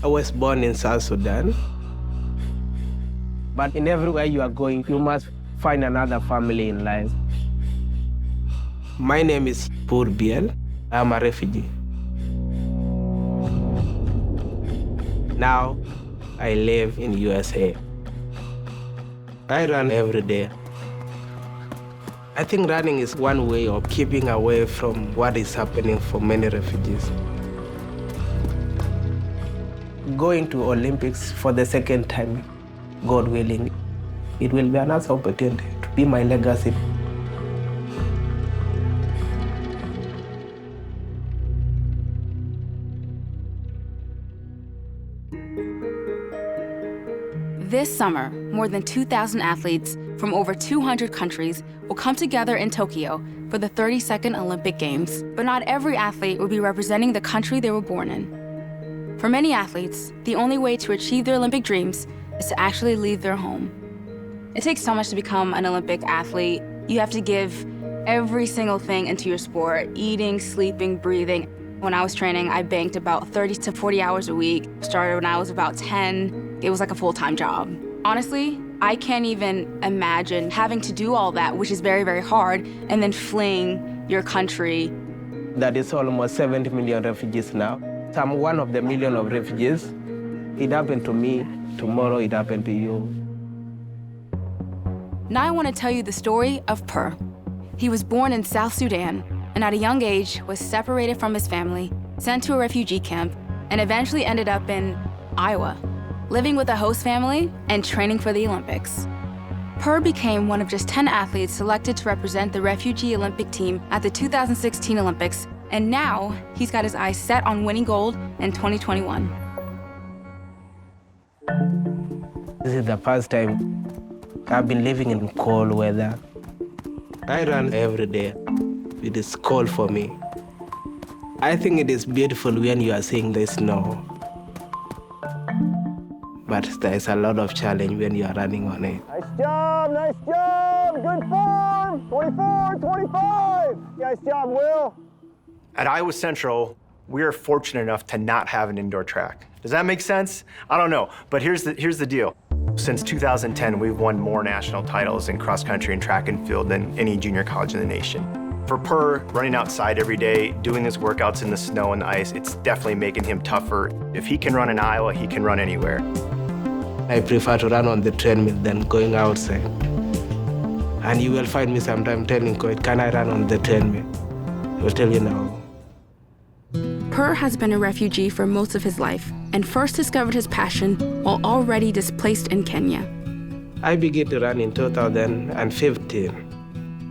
I was born in South Sudan. But in everywhere you are going, you must find another family in life. My name is Pur Biel. I'm a refugee. Now, I live in USA. I run every day. I think running is one way of keeping away from what is happening for many refugees. Going to Olympics for the second time, God willing, it will be another opportunity to be my legacy. This summer, more than 2,000 athletes from over 200 countries will come together in Tokyo for the 32nd Olympic Games. But not every athlete will be representing the country they were born in. For many athletes, the only way to achieve their Olympic dreams is to actually leave their home. It takes so much to become an Olympic athlete. You have to give every single thing into your sport, eating, sleeping, breathing. When I was training, I banked about 30 to 40 hours a week. Started when I was about 10. It was like a full-time job. Honestly, I can't even imagine having to do all that, which is very, very hard, and then fleeing your country. That is almost 70 million refugees now. I'm one of the million of refugees. It happened to me. Tomorrow it happened to you. Now I want to tell you the story of Pur. He was born in South Sudan, and at a young age was separated from his family, sent to a refugee camp, and eventually ended up in Iowa, living with a host family and training for the Olympics. Pur became one of just 10 athletes selected to represent the refugee Olympic team at the 2016 Olympics, and now he's got his eyes set on winning gold in 2021. This is the first time I've been living in cold weather. I run every day. It is cold for me. I think it is beautiful when you are seeing the snow. But there is a lot of challenge when you are running on it. Nice job, good form, 24, 25. Nice job, Will. At Iowa Central, we are fortunate enough to not have an indoor track. Does that make sense? I don't know, but here's the deal. Since 2010, we've won more national titles in cross country and track and field than any junior college in the nation. For Pur, running outside every day, doing his workouts in the snow and the ice, it's definitely making him tougher. If he can run in Iowa, he can run anywhere. I prefer to run on the treadmill than going outside. And you will find me sometime telling Coach, can I run on the treadmill? He will tell you no. Pur has been a refugee for most of his life and first discovered his passion while already displaced in Kenya. I began to run in 2015.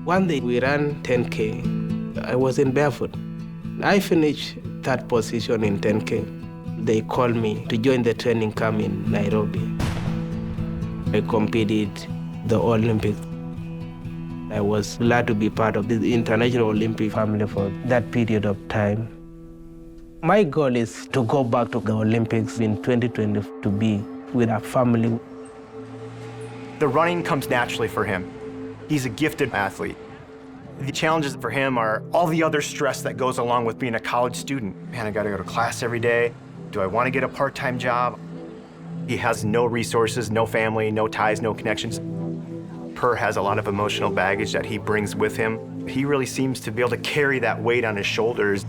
One day we ran 10K. I was in barefoot. I finished third position in 10K. They called me to join the training camp in Nairobi. I competed the Olympics. I was glad to be part of the International Olympic family for that period of time. My goal is to go back to the Olympics in 2020 to be with a family. The running comes naturally for him. He's a gifted athlete. The challenges for him are all the other stress that goes along with being a college student. Man, I gotta go to class every day. Do I wanna get a part-time job? He has no resources, no family, no ties, no connections. Pur has a lot of emotional baggage that he brings with him. He really seems to be able to carry that weight on his shoulders.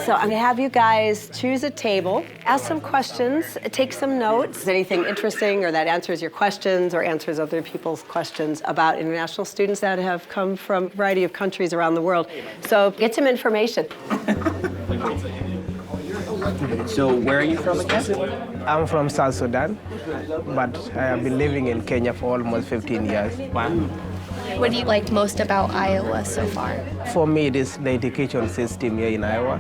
So I'm gonna have you guys choose a table, ask some questions, take some notes. Anything interesting or that answers your questions or answers other people's questions about international students that have come from a variety of countries around the world. So get some information. So where are you from again? I'm from South Sudan, but I have been living in Kenya for almost 15 years. Wow. What do you like most about Iowa so far? For me, it is the education system here in Iowa.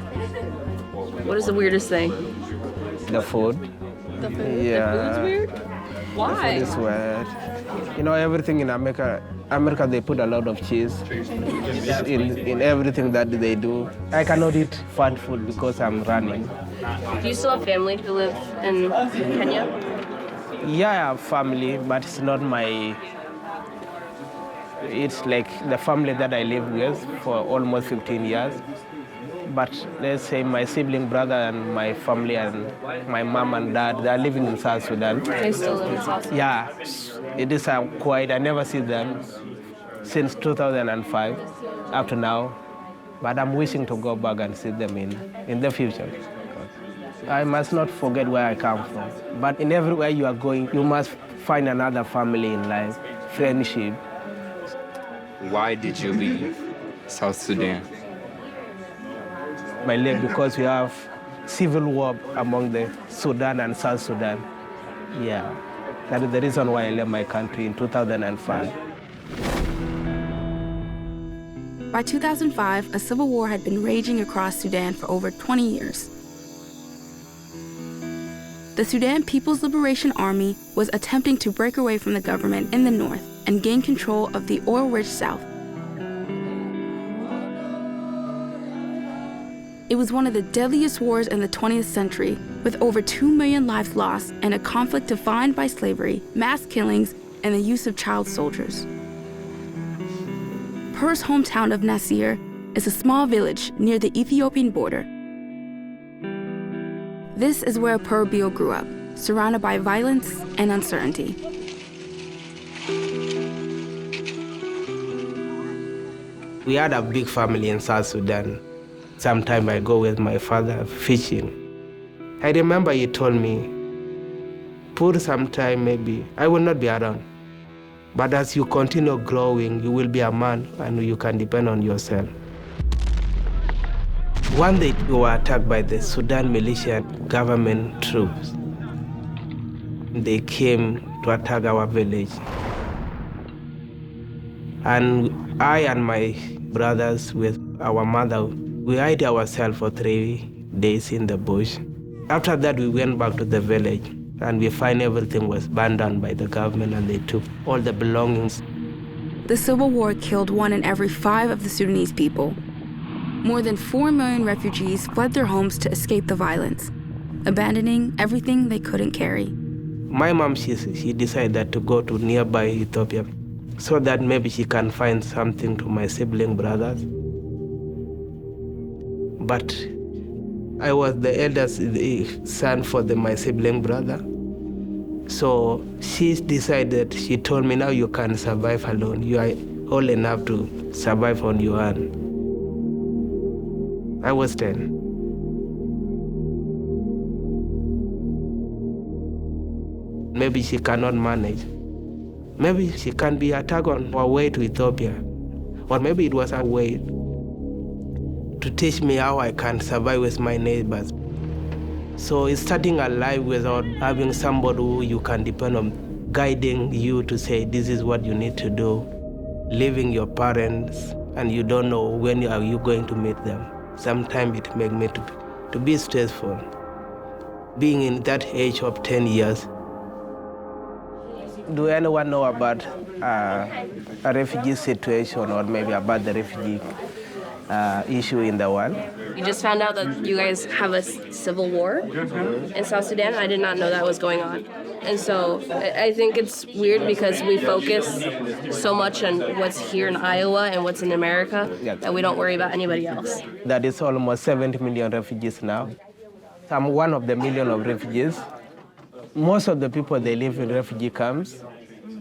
What is the weirdest thing? The food. The food? Yeah. The food's weird? Why? The food is weird. You know, everything in America, they put a lot of cheese in everything that they do. I cannot eat fat food because I'm running. Do you still have family who live in Kenya? Yeah, I have family, but it's not my... It's like the family that I lived with for almost 15 years. But let's say my sibling brother and my family and my mom and dad, they're living in South Sudan. They still live in South Sudan? Yeah, it is quiet. I never see them since 2005 up to now. But I'm wishing to go back and see them in the future. I must not forget where I come from. But in everywhere you are going, you must find another family in life, friendship. Why did you leave South Sudan? I left because we have civil war among the Sudan and South Sudan. Yeah, that is the reason why I left my country in 2005. By 2005, a civil war had been raging across Sudan for over 20 years. The Sudan People's Liberation Army was attempting to break away from the government in the north and gain control of the oil-rich south. It was one of the deadliest wars in the 20th century, with over 2 million lives lost and a conflict defined by slavery, mass killings, and the use of child soldiers. Pur's hometown of Nasir is a small village near the Ethiopian border. This is where Pur Biel grew up, surrounded by violence and uncertainty. We had a big family in South Sudan. Sometimes I go with my father fishing. I remember he told me, Pur, sometime maybe I will not be around. But as you continue growing, you will be a man and you can depend on yourself. One day we were attacked by the Sudan militia government troops. They came to attack our village. And I and my brothers with our mother, we hid ourselves for 3 days in the bush. After that, we went back to the village and we find everything was burned down by the government and they took all the belongings. The civil war killed 1 in every 5 of the Sudanese people. More than 4 million refugees fled their homes to escape the violence, abandoning everything they couldn't carry. My mom, she decided to go to nearby Ethiopia so that maybe she can find something to my sibling brothers. But I was the eldest son for my sibling brother. So she decided, she told me, now you can survive alone. You are old enough to survive on your own. I was 10. Maybe she cannot manage. Maybe she can be attacked on her way to Ethiopia. Or maybe it was a way to teach me how I can survive with my neighbors. So it's starting a life without having somebody who you can depend on, guiding you to say, this is what you need to do. Leaving your parents, and you don't know when are you going to meet them. Sometimes it makes me to be stressful. Being in that age of 10 years. Do anyone know about a refugee situation or maybe about the refugee issue in the world? You just found out that you guys have a civil war in South Sudan. I did not know that was going on. And so I think it's weird because we focus so much on what's here in Iowa and what's in America that we don't worry about anybody else. That is almost 70 million refugees now. I'm one of the million of refugees. Most of the people, they live in refugee camps.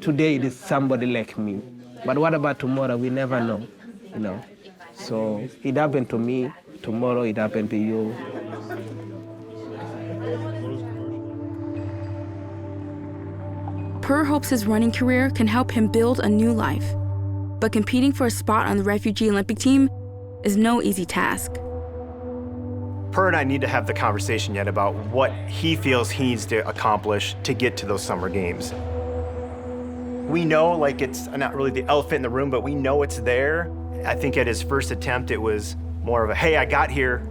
Today it is somebody like me. But what about tomorrow? We never know, you know. So it happened to me, tomorrow it happened to you. Pur hopes his running career can help him build a new life. But competing for a spot on the refugee Olympic team is no easy task. Pur and I need to have the conversation yet about what he feels he needs to accomplish to get to those summer games. We know, like, it's not really the elephant in the room, but we know it's there. I think at his first attempt, it was more of a, hey, I got here,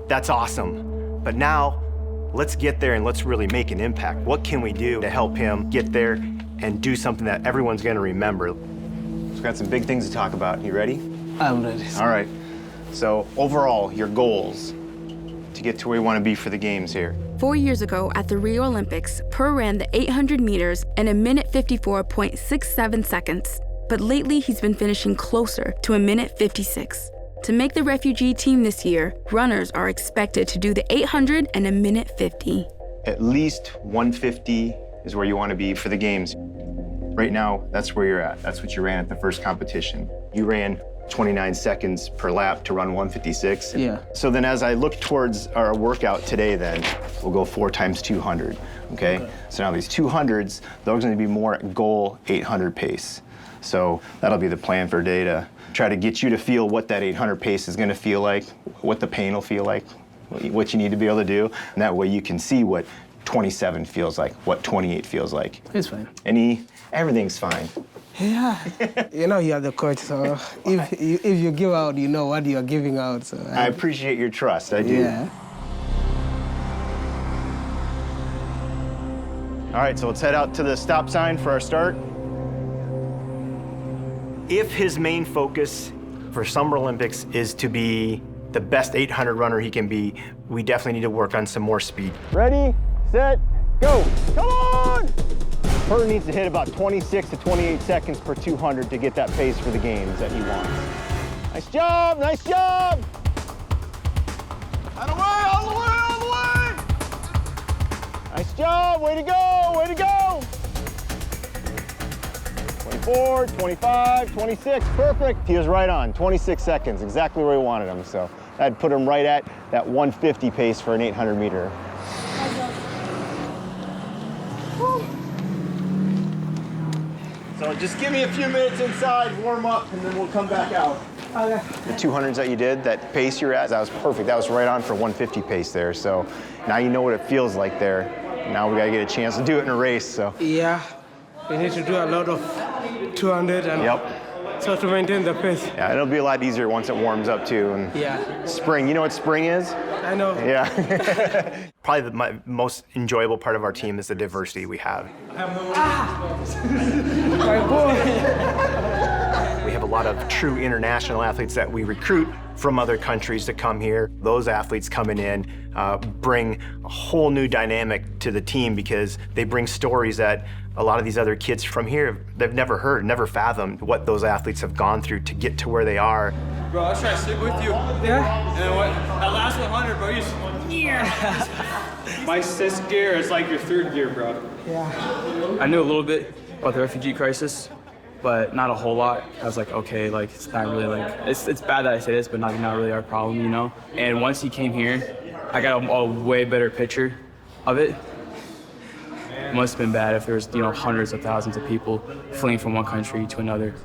that's awesome. But now, let's get there and let's really make an impact. What can we do to help him get there and do something that everyone's gonna remember? We've got some big things to talk about. You ready? I'm ready. All right. So overall, your goals to get to where you want to be for the games here. 4 years ago at the Rio Olympics, Pur ran the 800 meters in 1:54.67 seconds. But lately, he's been finishing closer to 1:56. To make the refugee team this year, runners are expected to do the 800 in 1:50. At least 150 is where you want to be for the games. Right now, that's where you're at. That's what you ran at the first competition. You ran 29 seconds per lap to run 156. Yeah. So then as I look towards our workout today then, we'll go 4 times 200, okay? So now these 200s, those are gonna be more at goal 800 pace. So that'll be the plan for today to try to get you to feel what that 800 pace is gonna feel like, what the pain will feel like, what you need to be able to do, and that way you can see what 27 feels like, what 28 feels like. It's fine. Everything's fine. Yeah. You know, you're the coach, so if you give out, you know what you're giving out. So I appreciate your trust, I do. Yeah. All right, so let's head out to the stop sign for our start. If his main focus for Summer Olympics is to be the best 800 runner he can be, we definitely need to work on some more speed. Ready, set, go. Come on! Pur needs to hit about 26 to 28 seconds per 200 to get that pace for the games that he wants. Nice job, nice job. Out of the way, all the way, all the way. Nice job, way to go, way to go. 24, 25, 26, perfect. He was right on, 26 seconds, exactly where we wanted him. So that'd put him right at that 150 pace for an 800 meter. So just give me a few minutes inside, warm up, and then we'll come back out. Okay. The 200s that you did, that pace you're at, that was perfect. That was right on for 150 pace there. So now you know what it feels like there. Now we gotta get a chance to do it in a race, so. Yeah, we need to do a lot of 200 and so to maintain the pace. Yeah, it'll be a lot easier once it warms up too. And yeah. Spring, you know what spring is? I know. Yeah. Probably my most enjoyable part of our team is the diversity we have. My boy. We have a lot of true international athletes that we recruit from other countries to come here. Those athletes coming in bring a whole new dynamic to the team because they bring stories that a lot of these other kids from here, they've never heard, never fathomed what those athletes have gone through to get to where they are. Bro, I was trying to stick with you. Yeah? And then that last 100, bro, you just, my 6th gear is like your 3rd gear, bro. Yeah. I knew a little bit about the refugee crisis, but not a whole lot. I was like, okay, like, it's not really like, it's bad that I say this, but not really our problem, you know? And once he came here, I got a way better picture of it. It must have been bad if there was, hundreds of thousands of people fleeing from one country to another.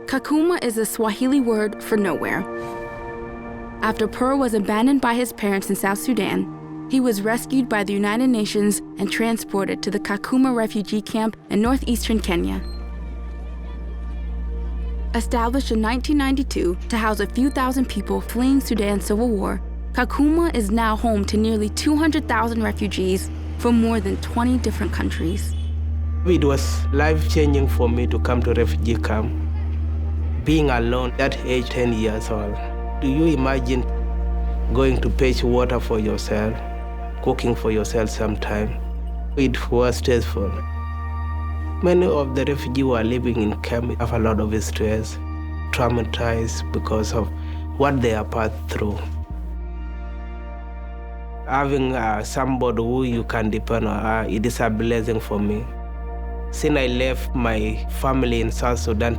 Kakuma is a Swahili word for nowhere. After Pur was abandoned by his parents in South Sudan, he was rescued by the United Nations and transported to the Kakuma refugee camp in northeastern Kenya. Established in 1992 to house a few thousand people fleeing Sudan's civil war, Kakuma is now home to nearly 200,000 refugees from more than 20 different countries. It was life-changing for me to come to refugee camp. Being alone at age 10 years old, do you imagine going to fetch water for yourself, cooking for yourself sometime? It was stressful. Many of the refugees who are living in camp have a lot of stress, traumatized because of what they are passed through. Having somebody who you can depend on, it is a blessing for me. Since I left my family in South Sudan,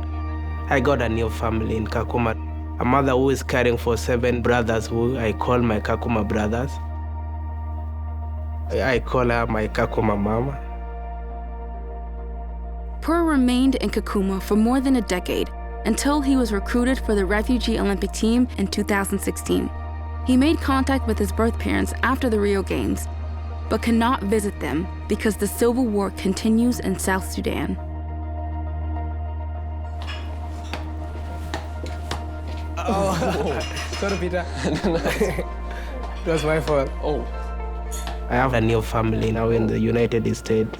I got a new family in Kakuma. A mother who is caring for 7 brothers who I call my Kakuma brothers. I call her my Kakuma mama. Pur remained in Kakuma for more than a decade until he was recruited for the Refugee Olympic team in 2016. He made contact with his birth parents after the Rio Games, but cannot visit them because the civil war continues in South Sudan. Oh, sorry, Peter. It was my fault. Oh. I have a new family now in the United States.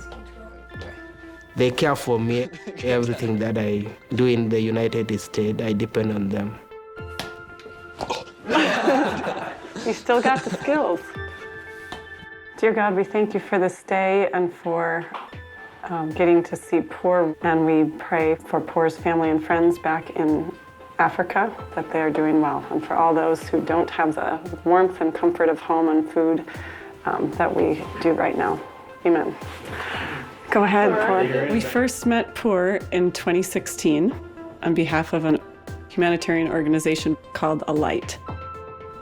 They care for me. Everything that I do in the United States, I depend on them. You still got the skills. Dear God, we thank you for this day and for getting to see Pur, and we pray for Pur's family and friends back in Africa, that they are doing well, and for all those who don't have the warmth and comfort of home and food that we do right now. Amen. Go ahead, Pur. We first met Pur in 2016 on behalf of a humanitarian organization called Alight.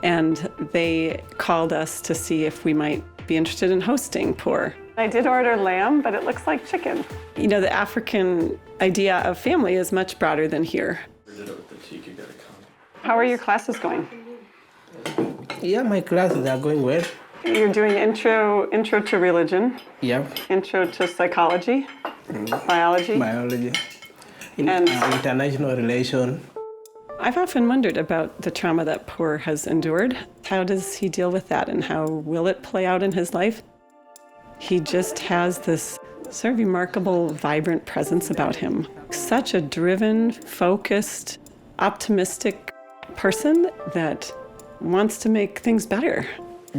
And they called us to see if we might be interested in hosting Pur. I did order lamb, but it looks like chicken. You know, the African idea of family is much broader than here. How are your classes going? Yeah, my classes are going well. You're doing intro to religion. Yeah. Intro to psychology, biology. Biology. International relation. I've often wondered about the trauma that Pur has endured. How does he deal with that, and how will it play out in his life? He just has this sort of remarkable, vibrant presence about him. Such a driven, focused, optimistic person that wants to make things better.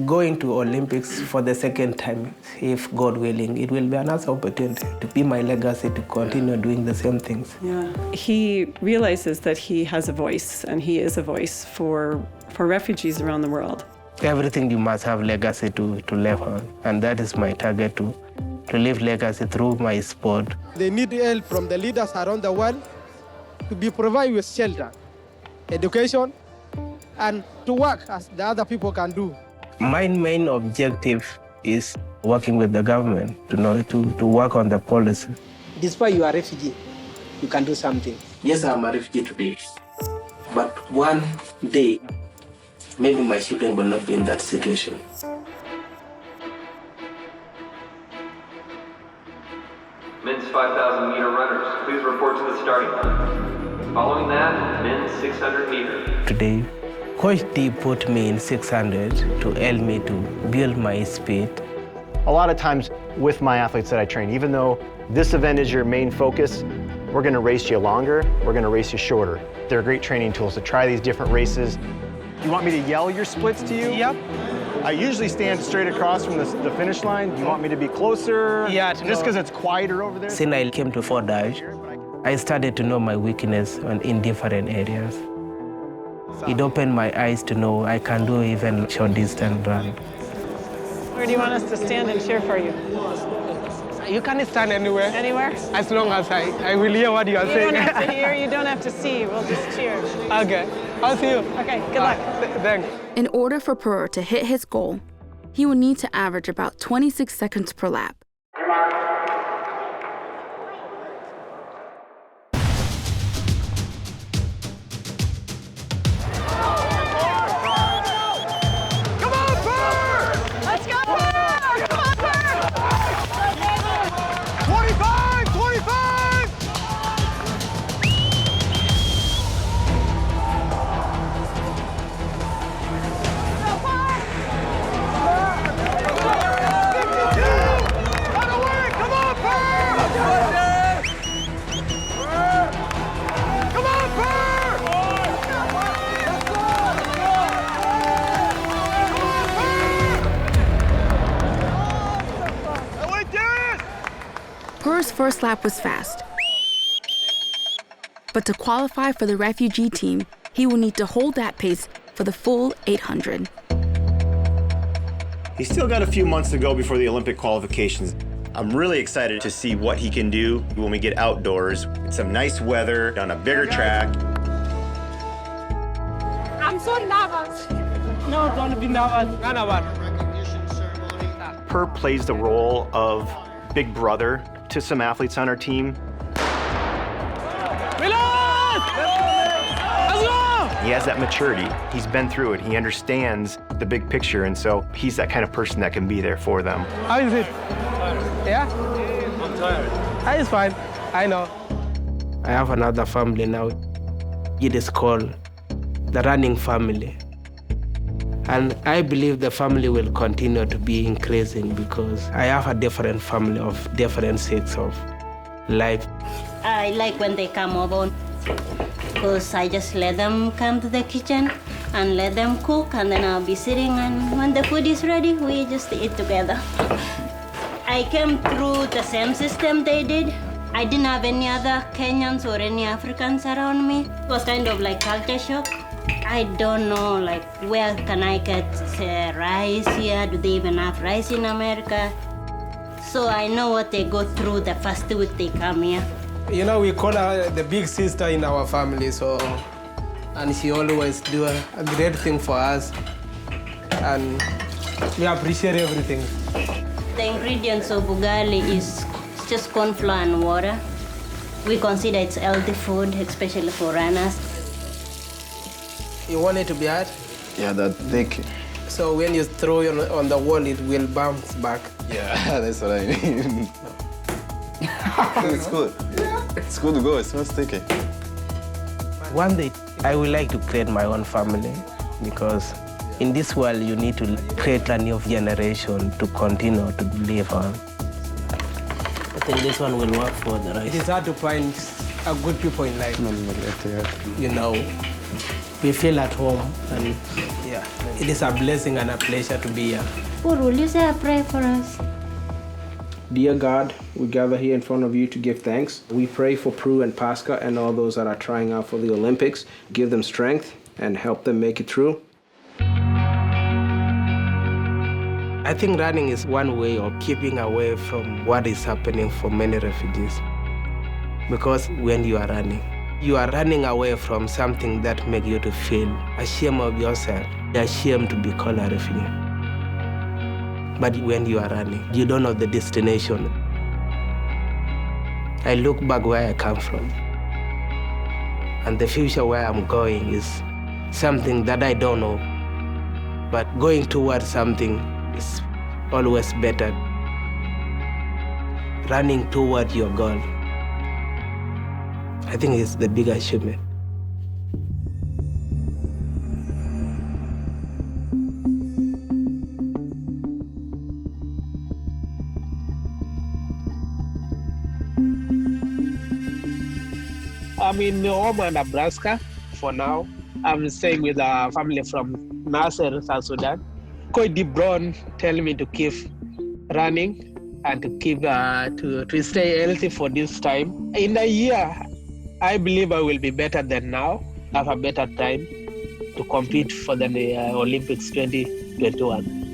Going to Olympics for the second time, if God willing, it will be another opportunity to be my legacy to continue doing the same things. Yeah. He realizes that he has a voice, and he is a voice for refugees around the world. Everything you must have legacy to live on, and that is my target to leave legacy through my sport. They need help from the leaders around the world to be provided with shelter, education, and to work as the other people can do. My main objective is working with the government to work on the policy. Despite you are a refugee, you can do something. Yes, I'm a refugee today, but one day, maybe my children will not be in that situation. Men's 5,000 meter runners, please report to the starting line. Following that, men's 600 meter. Today, Coach D put me in 600 to help me to build my speed. A lot of times with my athletes that I train, even though this event is your main focus, we're gonna race you longer, we're gonna race you shorter. They're great training tools to try these different races. You want me to yell your splits to you? Yep. I usually stand straight across from the finish line. Do you want me to be closer? Yeah. Just because it's quieter over there? Since I came to Fort Dodge, I started to know my weakness in different areas. It opened my eyes to know I can do even short distance run. Where do you want us to stand and cheer for you? You can stand anywhere. Anywhere? As long as I will hear what you are saying. You don't have to hear, you don't have to see, we'll just cheer. Okay, I'll see you. Okay, good luck. Thanks. In order for Pur to hit his goal, he will need to average about 26 seconds per lap. Pur's first lap was fast. But to qualify for the refugee team, he will need to hold that pace for the full 800. He's still got a few months to go before the Olympic qualifications. I'm really excited to see what he can do when we get outdoors. It's some nice weather on a bigger track. I'm so nervous. No, don't be nervous. Pur plays the role of big brother to some athletes on our team. He has that maturity. He's been through it. He understands the big picture, and so he's that kind of person that can be there for them. How is it? Yeah? I'm tired. It's fine. I know. I have another family now. It is called the running family. And I believe the family will continue to be increasing because I have a different family of different shades of life. I like when they come over because I just let them come to the kitchen and let them cook, and then I'll be sitting, and when the food is ready, we just eat together. I I came through the same system they did. I didn't have any other Kenyans or any Africans around me. It was kind of like culture shock. I don't know, like, where can I get rice here? Do they even have rice in America? So I know what they go through the first week they come here. You know, we call her the big sister in our family, so, and she always do a great thing for us, and we appreciate everything. The ingredients of ugali is just corn flour and water. We consider it's healthy food, especially for runners. You want it to be hard? Yeah, that thick. So when you throw it on the wall, it will bounce back. Yeah, that's what I mean. It's good. It's good to go. It's not sticky. One day, I would like to create my own family because in this world, you need to create a new generation to continue to live on. I think this one will work for the rice. It is hard to find a good people in life. You know, we feel at home, and yeah, it is a blessing and a pleasure to be here. Pur, will you say a prayer for us? Dear God, we gather here in front of you to give thanks. We pray for Pru and Pasca and all those that are trying out for the Olympics. Give them strength and help them make it through. I think running is one way of keeping away from what is happening for many refugees. Because when you are running away from something that makes you to feel ashamed of yourself, ashamed to be called a refugee. But when you are running, you don't know the destination. I look back where I come from, and the future where I'm going is something that I don't know. But going towards something is always better. Running toward your goal, I think it's the big achievement. I'm in Omaha, Nebraska for now. I'm staying with a family from Nasser, South Sudan. Coach DeBron telling me to keep running and to keep to stay healthy for this time. In a year, I believe I will be better than now, have a better time to compete for the Olympics 2021.